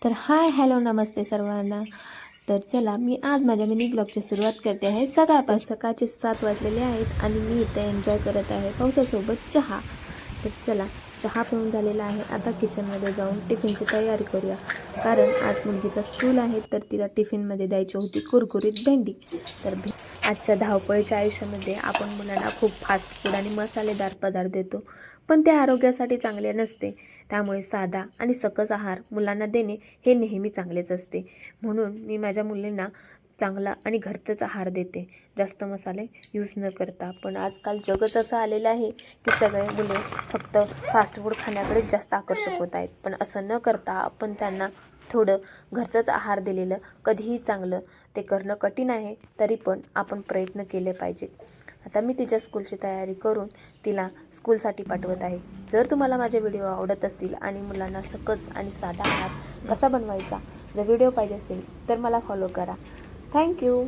तर hi hello नमस्ते सर्वांना. तर चला मी आज माझ्या मिनी ब्लॉगची सुरुवात करते आहे. सकाळचे 7 वाजलेले आहेत आणि मी इथे एन्जॉय करत आहे पावसासोबत चहा. तर चला चहा पिऊन झालेला आहे. आता किचनमध्ये जाऊन टिफिनची तयारी करूया, कारण आज मुलगीचा स्कूल आहे तर तिला टिफिनमध्ये द्यायची होती कुरकुरीत भेंडी. तर आजच्या धावपळीच्या आयुष्यामध्ये आपण मुलांना खूप फास्ट फूड आणि मसालेदार पदार्थ देतो, पण ते आरोग्यासाठी चांगले नसते. त्यामुळे साधा आणि सकस आहार मुलांना देणे हे नेहमी चांगलेच असते. म्हणून मी माझ्या मुलींना चांगला आणि घरचाच आहार देते, जास्त मसाले यूज न करता. पण आजकाल जगच असं आलेलं आहे की सगळे मुले फक्त फास्ट फूड खाण्याकडेच जास्त आकर्षक होत आहेत. पण असं न करता आपण त्यांना थोडं घरचाच आहार दिलेलं कधीही चांगलं. ते करणं कठीण आहे, तरी पण आपण प्रयत्न केले पाहिजेत. आता मी तिच्या स्कूलची तयारी करून तिला स्कूलसाठी पाठवत आहे. जर तुम्हाला माझे व्हिडिओ आवडत असतील आणि मुलांना सकस आणि साधा आहार कसा बनवायचा जर व्हिडिओ पाहिजे असेल तर मला फॉलो करा. थँक्यू.